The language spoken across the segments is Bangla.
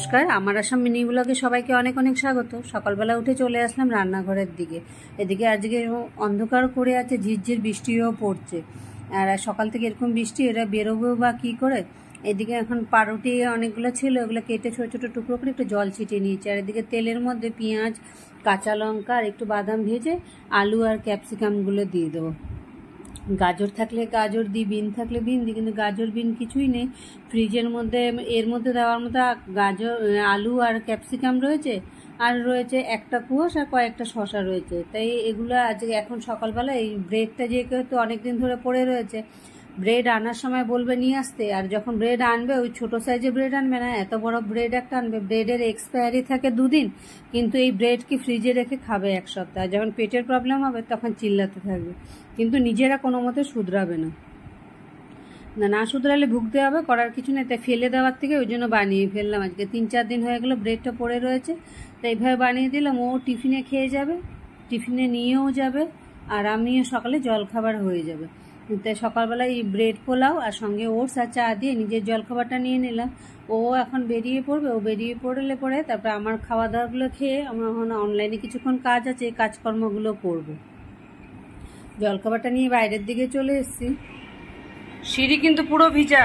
নমস্কার, আমার আসাম মিনি ব্লগে সবাইকে অনেক অনেক স্বাগত। সকালবেলা উঠে চলে আসলাম রান্নাঘরের দিকে। এদিকে আজকে অন্ধকার করে আছে, ঝিরঝির বৃষ্টিও পড়ছে। আর সকাল থেকে এরকম বৃষ্টি, এরা বেরোবেও বা কী করে। এদিকে এখন পাউরুটি অনেকগুলো ছিল, ওগুলো কেটে ছোটো ছোটো টুকরো করে একটু জল ছিটিয়ে নিয়েছি। আর এদিকে তেলের মধ্যে পেঁয়াজ, কাঁচা লঙ্কা আর একটু বাদাম ভেজে আলু আর ক্যাপসিকামগুলো দিয়ে দেবো। গাজর থাকলে গাজর দিই, বিন থাকলে বিন দিই, কিন্তু গাজর বিন কিছুই নেই ফ্রিজের মধ্যে। এর মধ্যে দেওয়ার মতো গাজর, আলু আর ক্যাপসিকাম রয়েছে, আর রয়েছে একটা কুয়াশ আর কয়েকটা শসা রয়েছে। তাই এগুলো আজকে এখন সকালবেলা এই ব্রেডটা যেহেতু অনেকদিন ধরে পড়ে রয়েছে, ব্রেড আনার সময় বলবে নিয়ে আসতে। আর যখন ব্রেড আনবে ওই ছোটো সাইজের ব্রেড আনবে না, এত বড় ব্রেড একটা আনবে। ব্রেডের এক্সপায়ারি থাকে 2 দিন, কিন্তু এই ব্রেড কি ফ্রিজে রেখে খাবে 1 সপ্তাহ। যখন পেটের প্রবলেম হবে তখন চিল্লাতে থাকবে, কিন্তু নিজেরা কোনো মতে শুধরাবে না। না শুধরালে ভুগতে হবে, করার কিছু নেই। তাই ফেলে দেওয়ার থেকে ওই জন্য বানিয়ে ফেললাম। আজকে 3-4 দিন হয়ে গেলো ব্রেডটা পড়ে রয়েছে, তাই এইভাবে বানিয়ে দিলাম। ও টিফিনে খেয়ে যাবে, টিফিনে নিয়েও যাবে, আর আমিও সকালে জলখাবার হয়ে যাবে। তাই সকালবেলায় এই ব্রেড পোলাও আর সঙ্গে ওটস আর চা দিয়ে নিজের জলখাবারটা নিয়ে নিলাম। ও এখন বেরিয়ে পড়বে, ও বেরিয়ে পড়ে তারপরে আমার খাওয়া দাওয়াগুলো খেয়ে আমার এখন অনলাইনে কিছুক্ষণ কাজ আছে, এই কাজকর্মগুলো করবো। জলখাবারটা নিয়ে বাইরের দিকে চলে এসেছি। সিঁড়ি কিন্তু পুরো ভিজা।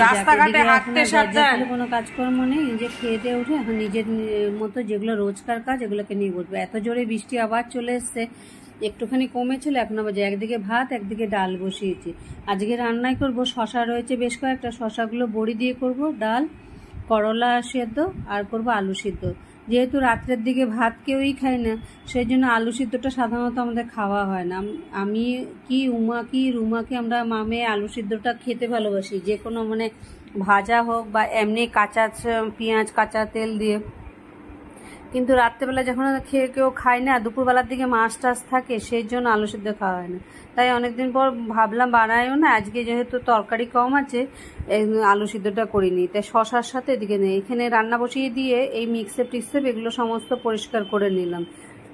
রাস্তাঘাটে হাঁটতে সাবধান। কোনো কাজকর্ম নেই, নিজে খেয়ে দিয়ে উঠে এখন নিজের মতো যেগুলো রোজকার কাজ এগুলোকে নিয়ে বসবে। এত জোরে বৃষ্টি আবার চলে এসছে, একটুখানি কমেছিল। এখন আবার একদিকে ভাত একদিকে ডাল বসিয়েছি। আজকে রান্নাই করব, শশা রয়েছে বেশ কয়েকটা, শশাগুলো বড়ি দিয়ে করব, ডাল, করলা সেদ্ধ আর করব আলু সিদ্ধ। যেহেতু রাত্রের দিকে ভাত কেউই খায় না, সেই জন্য আলু সিদ্ধটা সাধারণত আমাদের খাওয়া হয় না। আমি কি রুমাকে আমরা মামে আলু সিদ্ধটা খেতে ভালোবাসি, যে কোনো মানে ভাজা হোক বা এমনি কাঁচা পেঁয়াজ কাঁচা তেল দিয়ে। কিন্তু রাত্রেবেলা যখন খেয়ে কেউ খায় না, দুপুরবেলার দিকে মাছ টাছ থাকে, সেই জন্য আলু সিদ্ধ খাওয়া হয় না। তাই অনেকদিন পর ভাবলাম বানাইও না, আজকে যেহেতু তরকারি কম আছে আলু সিদ্ধটা করিনি। তাই শশার সাথে এদিকে নেই, এখানে রান্না বসিয়ে দিয়ে এই মিক্সেপ টিক্সেপ এগুলো সমস্ত পরিষ্কার করে নিলাম।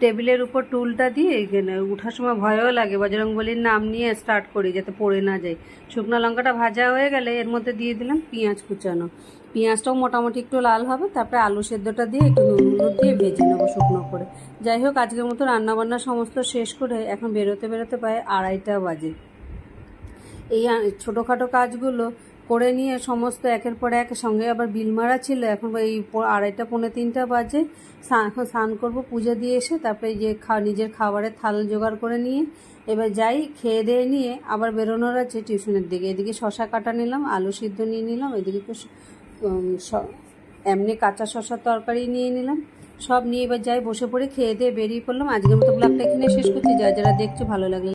টেবিলের উপর টুলটা দিয়ে এখানে উঠার সময় ভয়ও লাগে, বজরংবলীর নাম নিয়ে স্টার্ট করি যাতে পড়ে না যায়। শুকনো লঙ্কাটা ভাজা হয়ে গেলে এর মধ্যে দিয়ে দিলাম পেঁয়াজ কুচানো। পেঁয়াজটাও মোটামুটি একটু লাল হবে, তারপরে আলু সেদ্ধটা দিয়ে একটু নুন হলুদ দিয়ে ভেজে নেবো শুকনো করে। যাই হোক, আজকের মতো রান্নাবান্না সমস্ত শেষ করে এখন বেরোতে প্রায় 2:30 বাজে। এই ছোটোখাটো কাজগুলো করে নিয়ে সমস্ত একের পর এক, সঙ্গে আবার বিল মারা ছিল। এখন এই 2:30 পৌনে 3 বাজে। এখন স্নান করবো, পুজো দিয়ে এসে তারপরে যে নিজের খাবারের থাল জোগাড় করে নিয়ে এবার যাই, খেয়ে দিয়ে নিয়ে আবার বেরোনোর আছে টিউশনের দিকে। এদিকে শশা কাটা নিলাম, আলু সিদ্ধ নিয়ে নিলাম, এদিকে এমনি কাঁচা শশার তরকারি নিয়ে নিলাম। সব নিয়ে এবার যাই, বসে পড়ে খেয়ে দিয়ে বেরিয়ে পড়লাম। আজকের মতো ব্লগটা এখানে শেষ করছি। যারা দেখছো ভালো লাগলে